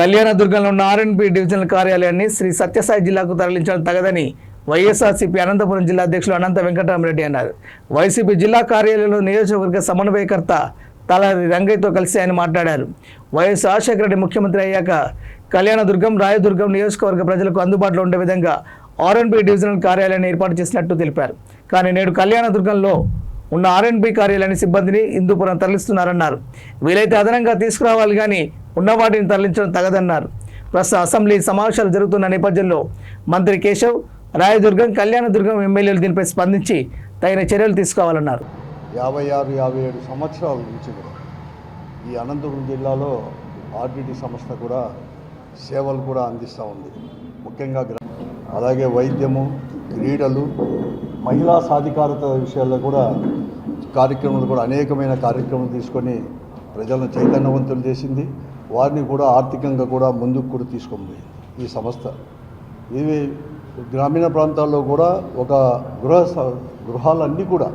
కళ్యాణదుర్గంలో ఉన్న R&B divisional కార్యాలయాన్ని శ్రీ సత్యసాయి జిల్లాకు తరలించడం తగదని వైఎస్ఆర్సీపీ అనంతపురం జిల్లా అధ్యక్షులు అనంత వెంకటరామరెడ్డి అన్నారు. వైసీపీ జిల్లా కార్యాలయంలో నియోజకవర్గ సమన్వయకర్త తలారి రంగయ్యతో కలిసి ఆయన మాట్లాడారు. వైఎస్ రాజశేఖర రెడ్డి ముఖ్యమంత్రి అయ్యాక కళ్యాణదుర్గం, రాయదుర్గం నియోజకవర్గ ప్రజలకు అందుబాటులో ఉండే విధంగా ఆర్ఎన్బి డివిజనల్ కార్యాలయాన్ని ఏర్పాటు చేసినట్టు తెలిపారు. కానీ నేడు కళ్యాణదుర్గంలో ఉన్న ఆర్ఎన్బి కార్యాలయాన్ని సిబ్బందిని హిందూపురం తరలిస్తున్నారన్నారు. వీలైతే అదనంగా తీసుకురావాలి కానీ ఉన్న వాటిని తరలించడం తగదన్నారు. ప్రస్తుతం అసెంబ్లీ సమావేశాలు జరుగుతున్న నేపథ్యంలో మంత్రి కేశవ్, రాయదుర్గం, కళ్యాణదుర్గం ఎమ్మెల్యేలు దీనిపై స్పందించి తగిన చర్యలు తీసుకోవాలన్నారు. 56-57 సంవత్సరాల నుంచి కూడా ఈ అనంతపురం జిల్లాలో ఆర్డిటి సంస్థ కూడా సేవలు కూడా అందిస్తూ ఉంది. ముఖ్యంగా అలాగే వైద్యము, క్రీడలు, మహిళా సాధికారత విషయాల్లో కూడా కార్యక్రమాలు కూడా అనేకమైన కార్యక్రమాలు తీసుకొని ప్రజలను చైతన్యవంతులు చేసింది. వారిని కూడా ఆర్థికంగా కూడా ముందుకు కూడా తీసుకొని ఈ సంస్థ. ఇవి గ్రామీణ ప్రాంతాల్లో కూడా ఒక గృహాలన్నీ కూడా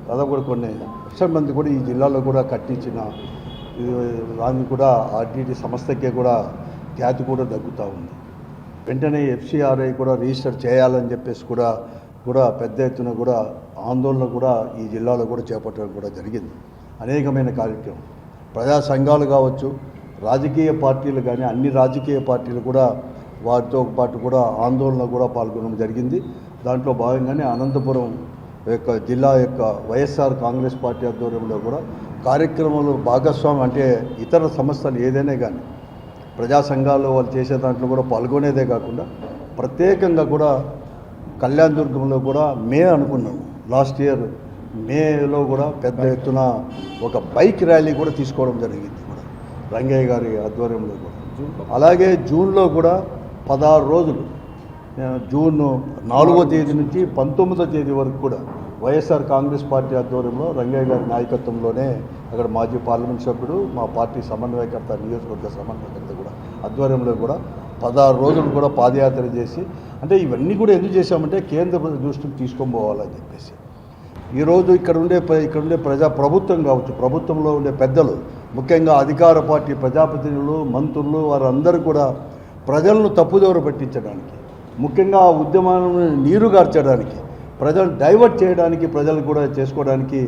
దాదాపు కూడా కొన్ని లక్షల మంది కూడా ఈ జిల్లాలో కూడా కట్టించిన దాన్ని కూడా ఆర్డిటి సంస్థకే కూడా ఖ్యాతి కూడా దగ్గుతూ ఉంది. వెంటనే FCRI కూడా రిజిస్టర్ చేయాలని చెప్పేసి కూడా పెద్ద ఎత్తున కూడా ఆందోళన కూడా ఈ జిల్లాలో కూడా చేపట్టడం కూడా జరిగింది. అనేకమైన కార్యక్రమం ప్రజా సంఘాలు కావచ్చు, రాజకీయ పార్టీలు కానీ అన్ని రాజకీయ పార్టీలు కూడా వారితో పాటు కూడా ఆందోళన కూడా పాల్గొనడం జరిగింది. దాంట్లో భాగంగానే అనంతపురం యొక్క జిల్లా యొక్క వైఎస్ఆర్ కాంగ్రెస్ పార్టీ ఆధ్వర్యంలో కూడా కార్యక్రమంలో భాగస్వామి అంటే ఇతర సంస్థలు ఏదైనా కానీ ప్రజా సంఘాలు వాళ్ళు చేసే దాంట్లో కూడా పాల్గొనేదే కాకుండా ప్రత్యేకంగా కూడా కళ్యాణదుర్గంలో కూడా అనుకున్నాను లాస్ట్ ఇయర్ మేలో కూడా పెద్ద ఎత్తున ఒక బైక్ ర్యాలీ కూడా తీసుకోవడం జరిగింది కూడా రంగయ్య గారి ఆధ్వర్యంలో కూడా. అలాగే జూన్లో కూడా 16 రోజులు జూన్ 4వ తేదీ నుంచి 19వ తేదీ వరకు కూడా వైఎస్ఆర్ కాంగ్రెస్ పార్టీ ఆధ్వర్యంలో రంగయ్య గారి నాయకత్వంలోనే అక్కడ మాజీ పార్లమెంట్ సభ్యుడు, మా పార్టీ సమన్వయకర్త, నియోజకవర్గ సమన్వయకర్త కూడా ఆధ్వర్యంలో కూడా 16 రోజులు కూడా పాదయాత్ర చేసి, అంటే ఇవన్నీ కూడా ఎందుకు చేశామంటే కేంద్ర దృష్టికి తీసుకొని పోవాలని చెప్పేసి. ఈరోజు ఇక్కడ ఉండే ప్రభుత్వం కావచ్చు, ప్రభుత్వంలో ఉండే పెద్దలు, ముఖ్యంగా అధికార పార్టీ ప్రజాప్రతినిధులు, మంత్రులు, వారందరూ కూడా ప్రజలను తప్పుదోవ పట్టించడానికి, ముఖ్యంగా ఆ ఉద్యమాలను నీరుగార్చడానికి, ప్రజలు డైవర్ట్ చేయడానికి, ప్రజలు కూడా చేసుకోవడానికి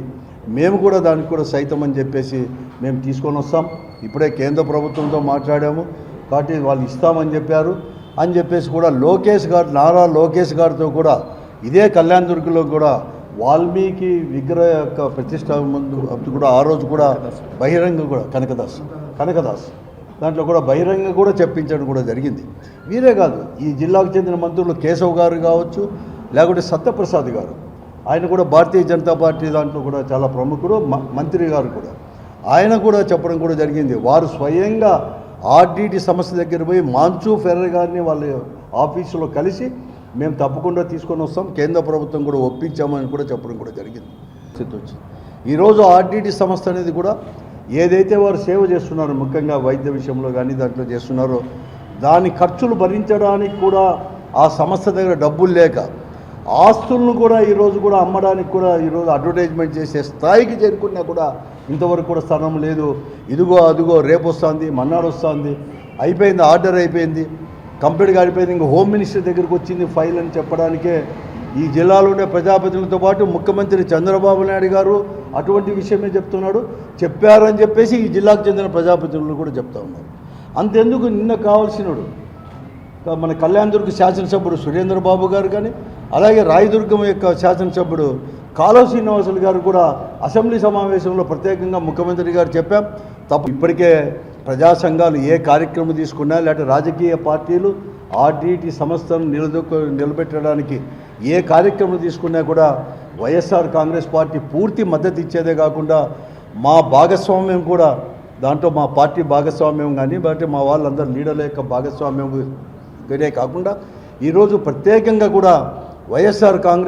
మేము కూడా దానికి కూడా సైతం అని చెప్పేసి మేము తీసుకొని వస్తాం. ఇప్పుడే కేంద్ర ప్రభుత్వంతో మాట్లాడాము కాబట్టి వాళ్ళు ఇస్తామని చెప్పారు అని చెప్పేసి కూడా నారా లోకేష్ గారితో కూడా ఇదే కళ్యాణదుర్గంలో కూడా వాల్మీకి విగ్రహ యొక్క ప్రతిష్ట ముందు అప్పుడు కూడా ఆ రోజు కూడా బహిరంగ కూడా కనకదాస్ దాంట్లో కూడా బహిరంగ కూడా చెప్పించడం కూడా జరిగింది. వీరే కాదు, ఈ జిల్లాకు చెందిన మంత్రులు కేశవ్ గారు కావచ్చు, లేకుంటే సత్యప్రసాద్ గారు, ఆయన కూడా భారతీయ జనతా పార్టీ దాంట్లో కూడా చాలా ప్రముఖుడు, మంత్రి గారు కూడా, ఆయన కూడా చెప్పడం కూడా జరిగింది. వారు స్వయంగా ఆర్డిటి సంస్థ దగ్గర పోయి మాంచు ఫెర్రర్ గారిని వాళ్ళ ఆఫీసులో కలిసి మేము తప్పకుండా తీసుకొని వస్తాం, కేంద్ర ప్రభుత్వం కూడా ఒప్పించామని కూడా చెప్పడం కూడా జరిగింది. ఈరోజు ఆర్డిటి సంస్థ అనేది కూడా ఏదైతే వారు సేవ చేస్తున్నారో, ముఖ్యంగా వైద్య విషయంలో కానీ దాంట్లో చేస్తున్నారో, దాని ఖర్చులు భరించడానికి కూడా ఆ సంస్థ దగ్గర డబ్బులు లేక ఆస్తులను కూడా ఈరోజు కూడా అమ్మడానికి కూడా ఈరోజు అడ్వర్టైజ్మెంట్ చేసే స్థాయికి చేరుకున్నా కూడా ఇంతవరకు కూడా స్థలం లేదు. ఇదిగో అదిగో రేపు వస్తుంది, మన్నాడు వస్తుంది, అయిపోయింది, ఆర్డర్ అయిపోయింది, కంప్లీట్గా అయిపోయింది, ఇంకా హోమ్ మినిస్టర్ దగ్గరికి వచ్చింది ఫైల్ అని చెప్పడానికే ఈ జిల్లాలో ఉండే ప్రజాప్రతినిధులతో పాటు ముఖ్యమంత్రి చంద్రబాబు నాయుడు గారు అటువంటి విషయమే చెప్తున్నాడు. చెప్పారని చెప్పేసి ఈ జిల్లాకు చెందిన ప్రజాప్రతినిధులు కూడా చెప్తా ఉన్నారు. అంతెందుకు నిన్న కావాల్సినడు మన కళ్యాణదుర్గ శాసనసభ్యుడు సురేంద్రబాబు గారు కానీ, అలాగే రాయదుర్గం యొక్క శాసనసభ్యుడు కాలువ శ్రీనివాసులు గారు కూడా అసెంబ్లీ సమావేశంలో ప్రత్యేకంగా ముఖ్యమంత్రి గారు చెప్పాం. ఇప్పటికే ప్రజా సంఘాలు ఏ కార్యక్రమం తీసుకున్నా, లేకపోతే రాజకీయ పార్టీలు ఆర్డిటి సంస్థను నిలబెట్టడానికి ఏ కార్యక్రమం తీసుకున్నా కూడా వైఎస్ఆర్ కాంగ్రెస్ పార్టీ పూర్తి మద్దతు ఇచ్చేదే కాకుండా మా భాగస్వామ్యం కూడా దాంట్లో మా పార్టీ భాగస్వామ్యం కానీ, బట్టి మా వాళ్ళందరూ లీడర్ల యొక్క భాగస్వామ్యం కాకుండా ఈరోజు ప్రత్యేకంగా కూడా వైఎస్ఆర్ కాంగ్రెస్